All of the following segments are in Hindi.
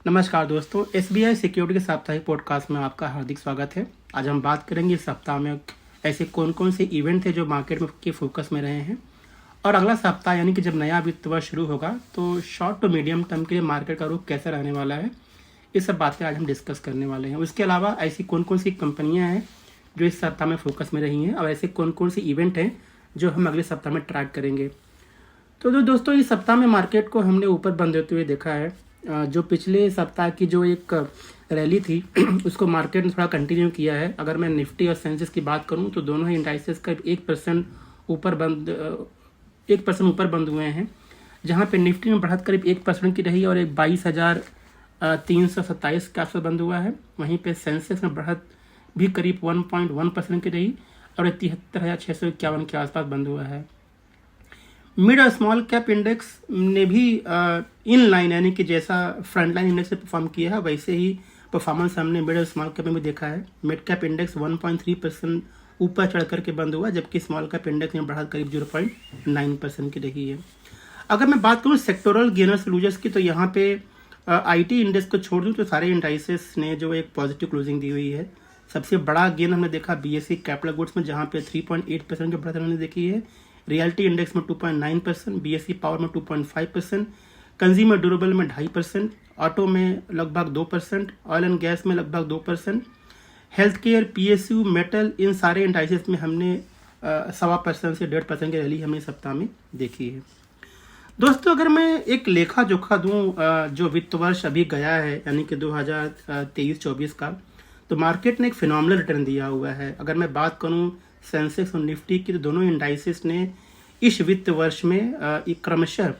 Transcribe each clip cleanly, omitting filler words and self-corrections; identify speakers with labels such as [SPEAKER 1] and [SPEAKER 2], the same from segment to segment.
[SPEAKER 1] नमस्कार दोस्तों, एसबीआई सिक्योरिटी के साप्ताहिक पॉडकास्ट में आपका हार्दिक स्वागत है। आज हम बात करेंगे इस सप्ताह में ऐसे कौन कौन से इवेंट थे जो मार्केट में के फोकस में रहे हैं, और अगला सप्ताह यानी कि जब नया वित्त वर्ष शुरू होगा तो शॉर्ट टू मीडियम टर्म के लिए मार्केट का रुख कैसा रहने वाला है, ये सब बातें आज हम डिस्कस करने वाले हैं। उसके अलावा ऐसी कौन कौन सी कंपनियाँ हैं जो इस सप्ताह में फोकस में रही हैं, और ऐसे कौन कौन से इवेंट हैं जो हम अगले सप्ताह में ट्रैक करेंगे। तो दोस्तों, इस सप्ताह में मार्केट को हमने ऊपर बंद होते हुए देखा है। जो पिछले सप्ताह की जो एक रैली थी उसको मार्केट ने थोड़ा कंटिन्यू किया है। अगर मैं निफ्टी और सेंसेक्स की बात करूं तो दोनों ही इंडाइसेस का 1% ऊपर बंद हुए हैं, जहां पे निफ्टी में बढ़त करीब 1% की रही और एक 22,327 के आसपास बंद हुआ है। वहीं पे सेंसेक्स में बढ़त भी करीब 1.1% की रही और 73,651 के आसपास बंद हुआ है। मिड और स्मॉल कैप इंडेक्स ने भी इन लाइन यानी कि जैसा फ्रंट लाइन इंडेक्स से परफॉर्म किया है वैसे ही परफॉर्मेंस हमने मिड और स्मॉल कैप में भी देखा है। मिड कैप इंडेक्स 1.3% ऊपर चढ़ करके बंद हुआ, जबकि स्मॉल कैप इंडेक्स में बढ़त करीब 0.9% की रही है। अगर मैं बात करूँ सेक्टोरल गेनर्स लूजर्स की, तो यहाँ पे आईटी इंडेक्स को छोड़ दूँ तो सारे इंडाइसेस ने जो एक पॉजिटिव क्लोजिंग दी हुई है। सबसे बड़ा गेन हमने देखा बीएसई कैपिटल गुड्स में, जहाँ पे 3.8% की बढ़त हमने देखी है। रियल्टी इंडेक्स में 2.9%, बीएसई पावर में 2.5%, कंज्यूमर ड्यूरेबल में 2.5%, ऑटो में लगभग 2%, ऑयल एंड गैस में लगभग 2%, हेल्थ केयर, पीएसयू, मेटल, इन सारे इंडाइसेस में हमने 1.25% से 1.5% की रैली हमने सप्ताह में देखी है। दोस्तों, अगर मैं एक लेखा जोखा दूं जो वित्त वर्ष अभी गया है यानी कि 2023-24 का, तो मार्केट ने एक फिनोमिनल रिटर्न दिया हुआ है। अगर मैं बात करूं सेंसेक्स और निफ्टी की, तो दोनों इंडाइसेस ने इस वित्त वर्ष में एक क्रमशः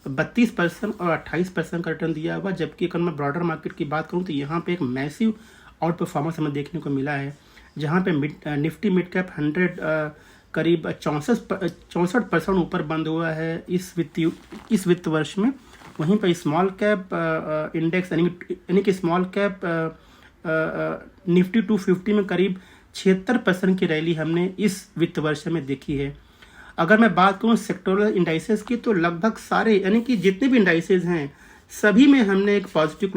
[SPEAKER 1] 32% और 28% का रिटर्न दिया हुआ, जबकि अगर मैं ब्रॉडर मार्केट की बात करूं तो यहाँ पे एक मैसिव आउट परफॉर्मेंस हमें देखने को मिला है, जहाँ पे निफ्टी मिड कैप 100 करीब 64% ऊपर बंद हुआ है इस वित्त वर्ष में। वहीं पर स्मॉल कैप इंडेक्स यानी कि स्मॉल कैप निफ्टी 250 में करीब 76% की रैली हमने इस वित्त वर्ष में देखी है। अगर मैं बात करूं सेक्टोरल इंडाइसेस की, तो लगभग सारे यानी कि जितने भी इंडाइसेस हैं सभी में हमने एक पॉजिटिव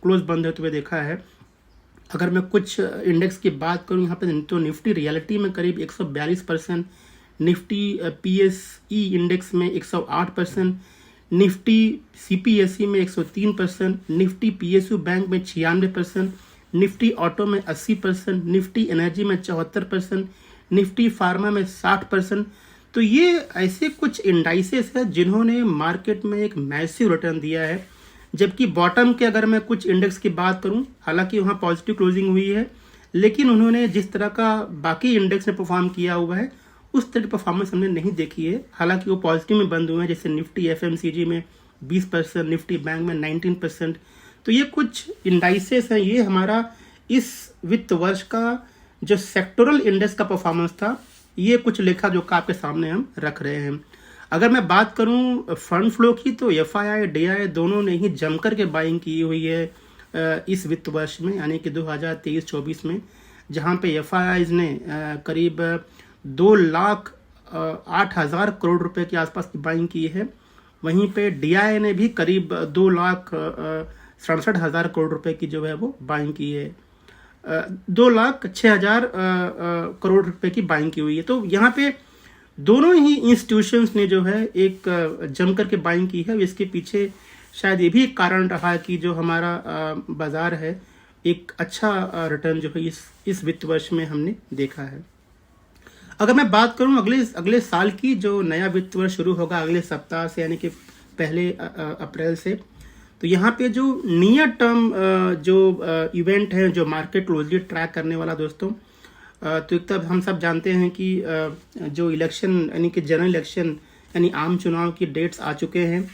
[SPEAKER 1] क्लोज बंद होते हुए देखा है। अगर मैं कुछ इंडेक्स की बात करूं यहाँ पे, तो निफ्टी रियलिटी में करीब 142%, निफ्टी पीएसई इंडेक्स में 108%, निफ्टी सीपीएसई में 103%, निफ्टी पीएसयू बैंक में 96%, निफ्टी ऑटो में 80%, निफ्टी एनर्जी में 74%, निफ्टी फार्मा में 60%। तो ये ऐसे कुछ इंडाइसेस हैं जिन्होंने मार्केट में एक मैसिव रिटर्न दिया है। जबकि बॉटम के अगर मैं कुछ इंडेक्स की बात करूं, हालांकि वहाँ पॉजिटिव क्लोजिंग हुई है, लेकिन उन्होंने जिस तरह का बाकी इंडेक्स ने परफॉर्म किया हुआ है उस तरह की परफॉर्मेंस हमने नहीं देखी है। हालांकि वो पॉजिटिव में बंद हुए हैं, जैसे निफ्टी एफएमसीजी में 20%, निफ्टी बैंक में 19%। तो ये कुछ इंडाइसेस हैं, ये हमारा इस वित्त वर्ष का जो सेक्टोरल इंडेक्स का परफॉर्मेंस था, ये कुछ लेखा जोखा आपके सामने हम रख रहे हैं। अगर मैं बात करूं फंड फ्लो की, तो एफआईआई डीआई दोनों ने ही जमकर के बाइंग की हुई है इस वित्त वर्ष में यानी कि 2023-24 में, जहां पे एफआईआईज ने करीब 2,08,000 करोड़ रुपए के आसपास की बाइंग की है। वहीं पे डीआई ने भी करीब 2,67,000 करोड़ रुपए की जो है वो बाइंग की है। 2,06,000 करोड़ रुपए की बाइंग की हुई है। तो यहाँ पे दोनों ही इंस्टीट्यूशंस ने जो है एक जमकर के बाइंग की है। इसके पीछे शायद ये भी एक कारण रहा कि जो हमारा बाजार है, एक अच्छा रिटर्न जो है इस वित्त वर्ष में हमने देखा है। अगर मैं बात करूं अगले साल की, जो नया वित्त वर्ष शुरू होगा अगले सप्ताह से यानी कि 1 अप्रैल से, तो यहाँ पे जो नियर टर्म जो इवेंट है जो मार्केट क्लोजली ट्रैक करने वाला दोस्तों, तो एक तब हम सब जानते हैं कि जो इलेक्शन यानी कि जनरल इलेक्शन यानी आम चुनाव की डेट्स आ चुके हैं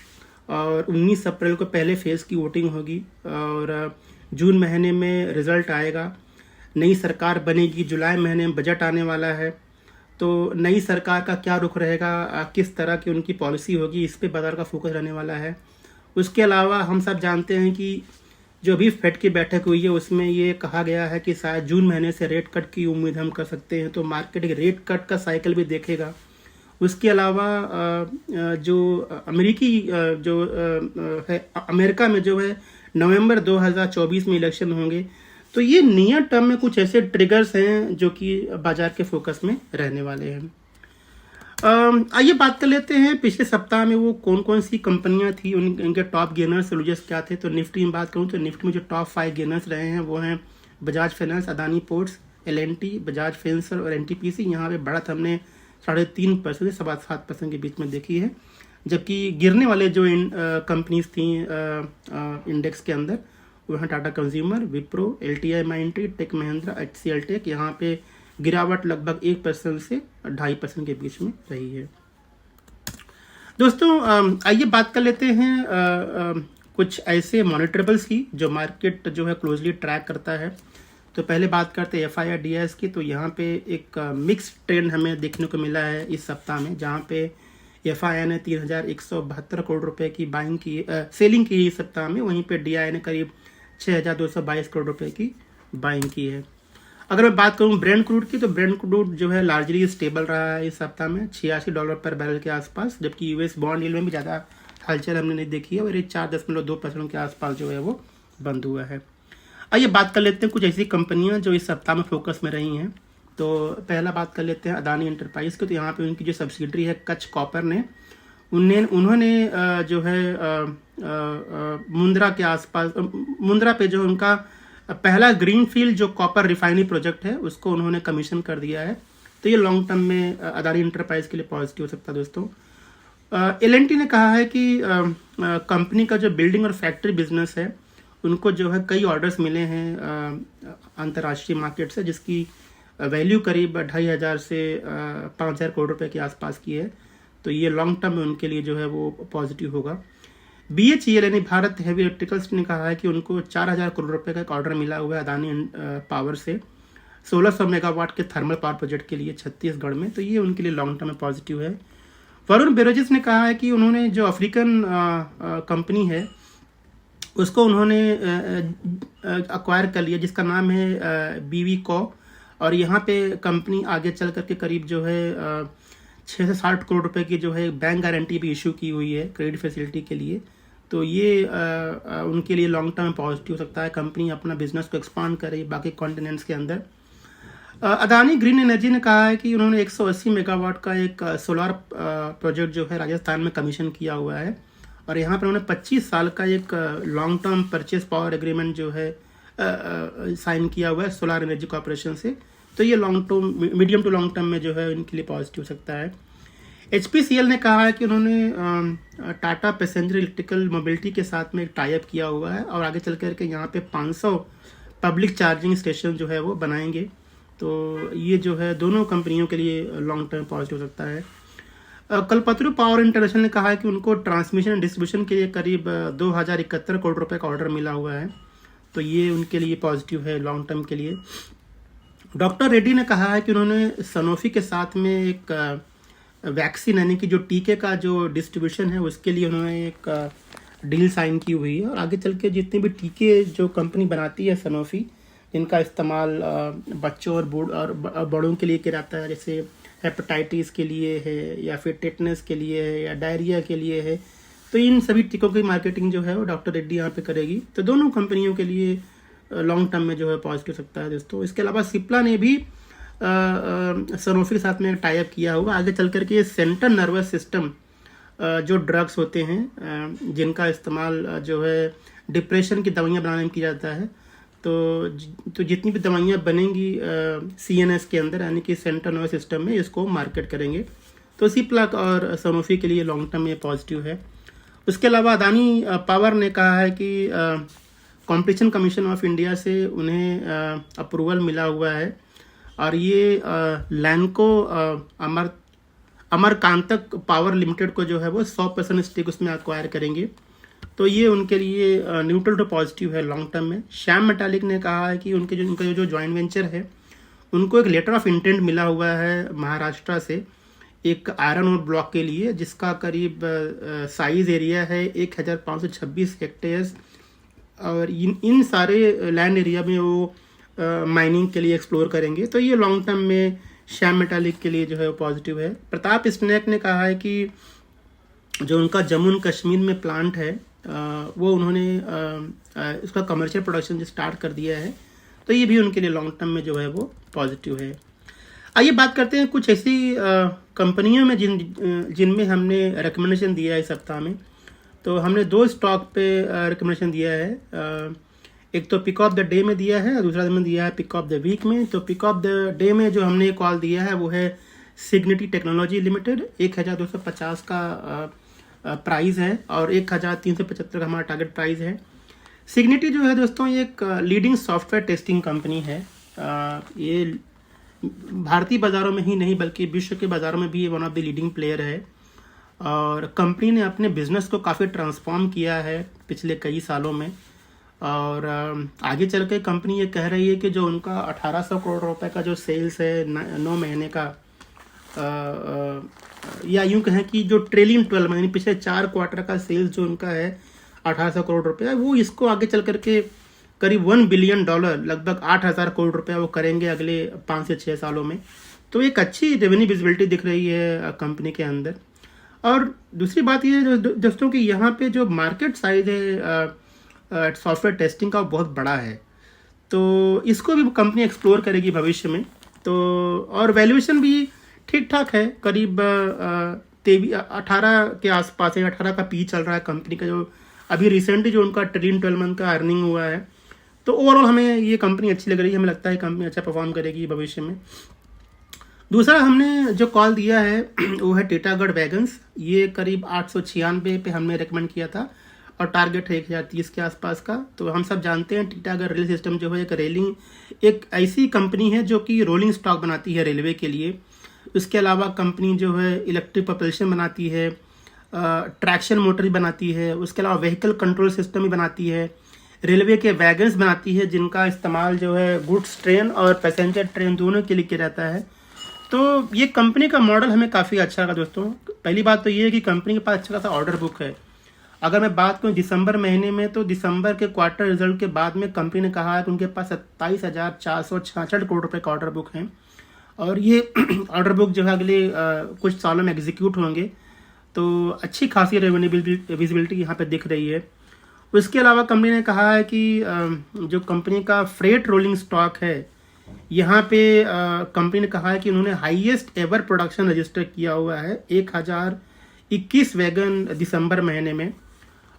[SPEAKER 1] और 19 अप्रैल को पहले फेज़ की वोटिंग होगी और जून महीने में रिजल्ट आएगा। नई सरकार बनेगी, जुलाई महीने में बजट आने वाला है। तो नई सरकार का क्या रुख रहेगा, किस तरह की उनकी पॉलिसी होगी, इस पे बाजार का फोकस रहने वाला है। उसके अलावा हम सब जानते हैं कि जो अभी फेड की बैठक हुई है उसमें ये कहा गया है कि शायद जून महीने से रेट कट की उम्मीद हम कर सकते हैं, तो मार्केट एक रेट कट का साइकिल भी देखेगा। उसके अलावा जो अमेरिकी जो है अमेरिका में जो है नवंबर 2024 में इलेक्शन होंगे। तो ये नियर टर्म में कुछ ऐसे ट्रिगर्स हैं जो कि बाजार के फोकस में रहने वाले हैं। आइए बात कर लेते हैं पिछले सप्ताह में वो कौन कौन सी कंपनियां थी, उनके टॉप गेनर्स लूजर्स क्या थे। तो निफ्टी में बात करूं तो निफ्टी में जो टॉप 5 गेनर्स रहे हैं वो हैं Bajaj finance, Adani ports, L&T, Bajaj Finserv और NTPC। यहाँ पे बढ़त हमने 3.5% से 7.5% के बीच में देखी है। जबकि गिरने वाले जो कंपनीज थी इंडेक्स के अंदर वो हैं Tata consumer, Wipro, LTI Mindtree, tech Mahindra, HCL tech. यहाँ पे गिरावट लगभग 1% से 2.5% के बीच में रही है। दोस्तों आइए बात कर लेते हैं कुछ ऐसे मॉनिटरेबल्स की जो मार्केट जो है क्लोजली ट्रैक करता है। तो पहले बात करते हैं FII DIS की। तो यहाँ पे एक मिक्स ट्रेंड हमें देखने को मिला है इस सप्ताह में, जहाँ पे FII ने 3,172 करोड़ रुपए की बाइंग की, सेलिंग की इस सप्ताह में। वहीं पे DI ने करीब 6,222 करोड़ रुपए की बाइंग की है। अगर मैं बात करूं ब्रेंट क्रूड की, तो ब्रेंट क्रूड जो है लार्जली स्टेबल रहा है इस सप्ताह में $86 पर बैरल के आसपास। जबकि US बॉन्ड यील्ड में भी ज़्यादा हलचल हमने नहीं देखी है और ये 4.2% के आसपास जो है वो बंद हुआ है। आइए बात कर लेते हैं कुछ ऐसी कंपनियां जो इस सप्ताह में फोकस में रही हैं। तो पहला बात कर लेते हैं अदानी एंटरप्राइज की। तो यहाँ पे उनकी जो सब्सिडरी है कच्छ कॉपर ने उन्होंने जो है मुंद्रा के आसपास, मुंद्रा पे जो उनका पहला ग्रीनफील्ड जो कॉपर रिफाइनरी प्रोजेक्ट है उसको उन्होंने कमीशन कर दिया है। तो ये लॉन्ग टर्म में अदानी एंटरप्राइज के लिए पॉजिटिव हो सकता है। दोस्तों L&T ने कहा है कि कंपनी का जो बिल्डिंग और फैक्ट्री बिजनेस है उनको जो है कई ऑर्डर्स मिले हैं अंतर्राष्ट्रीय मार्केट से, जिसकी वैल्यू करीब 2,500 से 5,000 करोड़ रुपए के आसपास की है। तो ये लॉन्ग टर्म में उनके लिए जो है वो पॉजिटिव होगा। BHEL यानी भारत हेवी इलेक्ट्रिकल्स ने कहा है कि उनको 4,000 करोड़ रुपए का एक ऑर्डर मिला हुआ है अदानी पावर से 1,600 मेगावाट के थर्मल पावर प्रोजेक्ट के लिए छत्तीसगढ़ में। तो ये उनके लिए लॉन्ग टर्म में पॉजिटिव है। वरुण बेवरेजेस ने कहा है कि उन्होंने जो अफ्रीकन कंपनी है उसको उन्होंने अक्वायर कर लिया जिसका नाम है BV Co। और यहाँ पे कंपनी आगे चल करके करीब जो है 6 से 60 करोड़ रुपए की जो है बैंक गारंटी भी इशू की हुई है क्रेडिट फैसिलिटी के लिए। तो ये उनके लिए लॉन्ग टर्म पॉजिटिव हो सकता है। कंपनी अपना बिजनेस को एक्सपांड कर रही है बाकी कॉन्टिनेंट्स के अंदर। अदानी ग्रीन एनर्जी ने कहा है कि उन्होंने 180 मेगावाट का एक सोलर प्रोजेक्ट जो है राजस्थान में कमीशन किया हुआ है। और यहाँ पर उन्होंने 25 साल का एक long term purchase power agreement जो है साइन किया हुआ है सोलर एनर्जी कॉर्पोरेशन से। तो ये long term, medium to long term में जो है इनके लिए पॉजिटिव हो सकता है। HPCL ने कहा है कि उन्होंने टाटा पैसेंजर इलेक्ट्रिकल मोबिलिटी के साथ में एक टाई अप किया हुआ है और आगे चल करके यहाँ पे 500 पब्लिक चार्जिंग स्टेशन जो है वो बनाएंगे। तो ये जो है दोनों कंपनियों के लिए लॉन्ग टर्म पॉजिटिव हो सकता है। कल्पतरू पावर इंटरनेशनल ने कहा है कि उनको ट्रांसमिशन एंड डिस्ट्रीब्यूशन के लिए करीब 2,071 करोड़ रुपए का ऑर्डर मिला हुआ है। तो ये उनके लिए पॉजिटिव है लॉन्ग टर्म के लिए। डॉक्टर रेड्डी ने कहा है कि उन्होंने सनोफी के साथ में एक वैक्सीन यानी कि जो टीके का जो डिस्ट्रीब्यूशन है उसके लिए उन्होंने एक डील साइन की हुई है। और आगे चल के जितने भी टीके जो कंपनी बनाती है सनोफी, जिनका इस्तेमाल बच्चों और बड़ों के लिए किया जाता है, जैसे हेपेटाइटिस के लिए है या फिर टेटनस के लिए है या डायरिया के लिए है, तो इन सभी टीकों की मार्केटिंग जो है वो डॉक्टर रेड्डी यहाँ पे करेगी। तो दोनों कंपनियों के लिए लॉन्ग टर्म में जो है पॉजिटिव सकता है दोस्तों। इसके अलावा सिप्ला ने भी सनोफी के साथ में टाई अप किया हुआ। आगे चल करके सेंट्रल नर्वस सिस्टम जो ड्रग्स होते हैं जिनका इस्तेमाल जो है डिप्रेशन की दवाइयाँ बनाने में किया जाता है, तो जितनी भी दवाइयाँ बनेंगी CNS के अंदर यानी कि सेंट्रल नर्वस सिस्टम में, इसको मार्केट करेंगे। तो सिप्ला और सनोफी के लिए लॉन्ग टर्म में पॉजिटिव है। उसके अलावा अदानी पावर ने कहा है कि कॉम्पिटिशन कमीशन ऑफ इंडिया से उन्हें अप्रूवल मिला हुआ है और ये लैंको अमरकांतक पावर लिमिटेड को जो है वो 100% स्टेक उसमें एक्वायर करेंगे। तो ये उनके लिए न्यूट्रल टू पॉजिटिव है लॉन्ग टर्म में। श्याम मेटालिक ने कहा है कि उनका जो जॉइंट वेंचर है उनको एक लेटर ऑफ इंटेंट मिला हुआ है महाराष्ट्र से एक आयरन ओर ब्लॉक के लिए, जिसका करीब साइज एरिया है 1,526 हेक्टेयर्स। और इन सारे लैंड एरिया में वो माइनिंग के लिए एक्सप्लोर करेंगे। तो ये लॉन्ग टर्म में श्याम मेटालिक के लिए जो है वो पॉजिटिव है। प्रताप स्नैक ने कहा है कि जो उनका जम्मू एंड कश्मीर में प्लांट है वो उन्होंने इसका कमर्शियल प्रोडक्शन जो स्टार्ट कर दिया है, तो ये भी उनके लिए लॉन्ग टर्म में जो है वो पॉजिटिव है। आइए बात करते हैं कुछ ऐसी कंपनियों में जिनमें हमने रिकमेंडेशन दिया है इस सप्ताह में। तो हमने 2 स्टॉक पे रिकमेंडेशन दिया है। एक तो पिक ऑफ द डे में दिया है और दूसरा हमने दिया है पिक ऑफ द वीक में। तो पिक ऑफ द डे में जो हमने कॉल दिया है वो है सिग्निटी टेक्नोलॉजी लिमिटेड। 1250 का प्राइस है और 1375 का हमारा टारगेट प्राइस है। सिग्निटी जो है दोस्तों ये एक लीडिंग सॉफ्टवेयर टेस्टिंग कंपनी है। ये भारतीय बाज़ारों में ही नहीं बल्कि विश्व के बाज़ारों में भी ये one of the leading player है और कंपनी ने अपने बिजनेस को काफ़ी ट्रांसफॉर्म किया है पिछले कई सालों में। और आगे चल के कंपनी ये कह रही है कि जो उनका 1800 करोड़ रुपए का जो सेल्स है 9 महीने का, या यूं कहें कि जो ट्रेलिंग 12 महीने पिछले 4 क्वार्टर का सेल्स जो उनका है 1800 करोड़ रुपया, वो इसको आगे चल करके करीब $1 बिलियन लगभग 8000 करोड़ रुपया वो करेंगे अगले 5 से 6 सालों में। तो एक अच्छी रेवेन्यू विजिबिलिटी दिख रही है कंपनी के अंदर। और दूसरी बात ये है दोस्तों कि यहाँ पे जो मार्केट साइज है सॉफ्टवेयर टेस्टिंग का बहुत बड़ा है, तो इसको भी कंपनी एक्सप्लोर करेगी भविष्य में। तो और वैल्यूएशन भी ठीक ठाक है, करीब 18 के आसपास है। 18 का पी चल रहा है कंपनी का, जो अभी रिसेंटली जो उनका ट्रेलिंग 12 मंथ का अर्निंग हुआ है। तो ओवरऑल हमें ये कंपनी अच्छी लग रही है, हमें लगता है कंपनी अच्छा परफॉर्म करेगी भविष्य में। दूसरा हमने जो कॉल दिया है वो है टीटागढ़ वैगन्स। ये करीब 896 पे हमने रेकमेंड किया था और टारगेट है 1030 के आसपास का। तो हम सब जानते हैं टीटागढ़ रेल सिस्टम जो है एक ऐसी कंपनी है जो कि रोलिंग स्टॉक बनाती है रेलवे के लिए। उसके अलावा कंपनी जो है इलेक्ट्रिक प्रोपल्शन बनाती है, ट्रैक्शन मोटर बनाती है, उसके अलावा व्हीकल कंट्रोल सिस्टम भी बनाती है, रेलवे के वैगन्स बनाती है जिनका इस्तेमाल जो है गुड्स ट्रेन और पैसेंजर ट्रेन दोनों के लिए किया जाता है। तो ये कंपनी का मॉडल हमें काफ़ी अच्छा लगा दोस्तों। पहली बात तो ये है कि कंपनी के पास अच्छा खासा ऑर्डर बुक है। अगर मैं बात करूँ दिसंबर महीने में, तो दिसंबर के क्वार्टर रिजल्ट के बाद में कंपनी ने कहा है कि उनके पास 27,466 करोड़ रुपए का ऑर्डर बुक है और ये ऑर्डर बुक जो है अगले कुछ सालों में एग्जीक्यूट होंगे। तो अच्छी खासी रेवेन्यू विजिबिलिटी यहाँ पे दिख रही है। उसके अलावा कंपनी ने कहा है कि जो कंपनी का फ्रेट रोलिंग स्टॉक है, यहाँ पे कंपनी ने कहा है कि उन्होंने हाईएस्ट एवर प्रोडक्शन रजिस्टर किया हुआ है 1021 वैगन दिसंबर महीने में।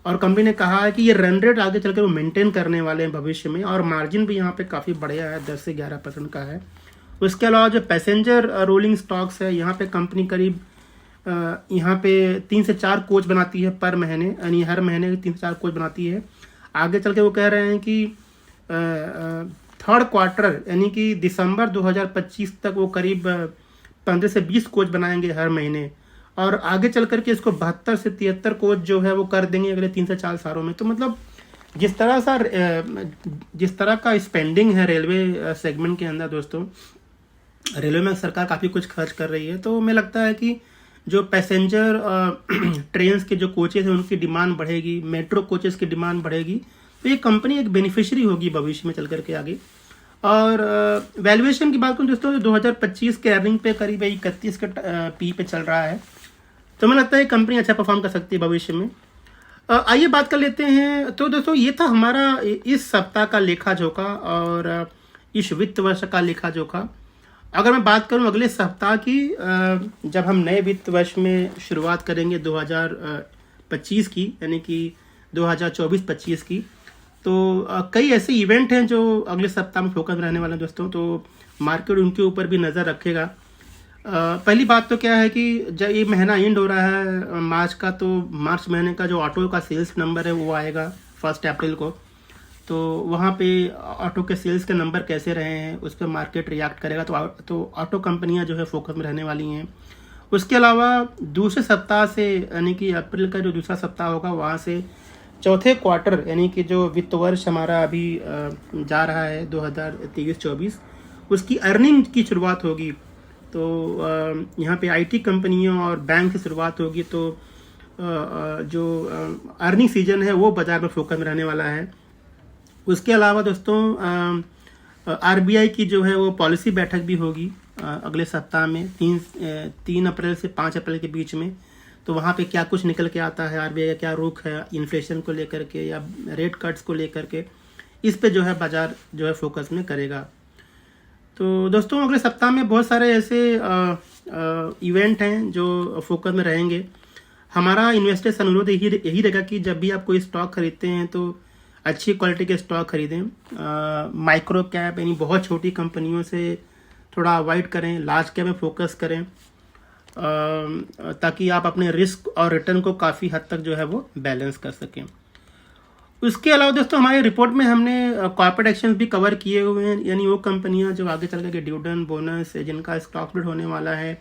[SPEAKER 1] और कंपनी ने कहा है कि ये रन रेट आगे चलकर वो मेंटेन करने वाले हैं भविष्य में और मार्जिन भी यहाँ पे काफ़ी बढ़िया है, 10 से 11% का है। उसके अलावा जो पैसेंजर रोलिंग स्टॉक्स है, यहाँ पे कंपनी करीब यहाँ पे 3 से 4 कोच बनाती है पर महीने, यानी हर महीने 3 से 4 कोच बनाती है। आगे चल के वो कह रहे हैं कि थर्ड क्वार्टर यानी कि दिसंबर 2025 तक वो करीब 15 से 20 कोच बनाएंगे हर महीने और आगे चल करके इसको 72 से 73 कोच जो है वो कर देंगे अगले 3 से 4 सालों में। तो मतलब जिस तरह का स्पेंडिंग है रेलवे सेगमेंट के अंदर दोस्तों, रेलवे में सरकार काफ़ी कुछ खर्च कर रही है। तो हमें लगता है कि जो पैसेंजर ट्रेन्स के जो कोचेस हैं उनकी डिमांड बढ़ेगी, मेट्रो कोचेस की डिमांड बढ़ेगी। तो ये कंपनी एक बेनिफिशियरी होगी भविष्य में चल करके आगे। और वैल्यूएशन की बात करूँ दोस्तों, 2025 के अर्निंग पे करीब 31 के पी पे चल रहा है। तो हमें लगता है कंपनी अच्छा परफॉर्म कर सकती है भविष्य में। आइए बात कर लेते हैं। तो दोस्तों ये था हमारा इस सप्ताह का लेखा जोखा और इस वित्त वर्ष का लेखा जोखा। अगर मैं बात करूं अगले सप्ताह की, जब हम नए वित्त वर्ष में शुरुआत करेंगे 2025 की, यानी कि 2024-25 की, तो कई ऐसे इवेंट हैं जो अगले सप्ताह में फोकस रहने वाले हैं दोस्तों। तो मार्केट उनके ऊपर भी नज़र रखेगा। पहली बात तो क्या है कि जब ये महीना एंड हो रहा है मार्च का, तो मार्च महीने का जो ऑटो का सेल्स नंबर है वो आएगा 1 अप्रैल को। तो वहाँ पे ऑटो के सेल्स के नंबर कैसे रहे हैं उस पर मार्केट रिएक्ट करेगा। तो ऑटो कंपनियाँ जो है फोकस में रहने वाली हैं। उसके अलावा दूसरे सप्ताह से, यानी कि अप्रैल का जो दूसरा सप्ताह होगा, वहाँ से चौथे क्वार्टर यानी कि जो वित्त वर्ष हमारा अभी जा रहा है 2023-24, उसकी अर्निंग की शुरुआत होगी। तो यहाँ पे आईटी कंपनियों और बैंक की शुरुआत होगी। तो जो अर्निंग सीजन है वो बाजार में फोकस में रहने वाला है। उसके अलावा दोस्तों आरबीआई की जो है वो पॉलिसी बैठक भी होगी अगले सप्ताह में 3 अप्रैल से 5 अप्रैल के बीच में। तो वहाँ पे क्या कुछ निकल के आता है, आरबीआई का क्या रुख है इन्फ्लेशन को लेकर के या रेट कट्स को लेकर के, इस पे जो है बाजार जो है फोकस में करेगा। तो दोस्तों अगले सप्ताह में बहुत सारे ऐसे इवेंट हैं जो फोकस में रहेंगे। हमारा इन्वेस्टर से अनुरोध यही रहेगा कि जब भी आप कोई स्टॉक खरीदते हैं तो अच्छी क्वालिटी के स्टॉक खरीदें। माइक्रो कैप यानी बहुत छोटी कंपनियों से थोड़ा अवॉइड करें, लार्ज कैप में फोकस करें, ताकि आप अपने रिस्क और रिटर्न को काफ़ी हद तक जो है वो बैलेंस कर सकें। उसके अलावा दोस्तों हमारी रिपोर्ट में हमने कॉर्पोरेट एक्शंस भी कवर किए हुए हैं, यानी वो कंपनियां जो आगे चल के डिविडेंड बोनस जिनका स्टॉक स्प्लिट होने वाला है,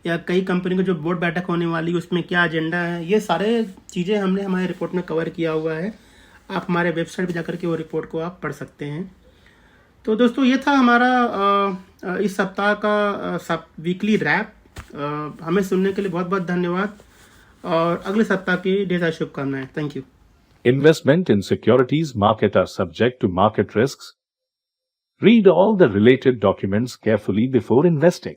[SPEAKER 1] या कई कंपनी को जो बोर्ड बैठक होने वाली है उसमें क्या एजेंडा है, ये सारे चीज़ें हमने हमारे रिपोर्ट में कवर किया हुआ है। आप हमारे वेबसाइट पर जाकर के वो रिपोर्ट को आप पढ़ सकते हैं। तो दोस्तों ये था हमारा इस सप्ताह का वीकली रैप। हमें सुनने के लिए बहुत बहुत धन्यवाद और अगले सप्ताह की ढेर सारी शुभकामनाएं। Thank you.
[SPEAKER 2] Investment in securities market are subject to market risks. Read all the related documents carefully before investing.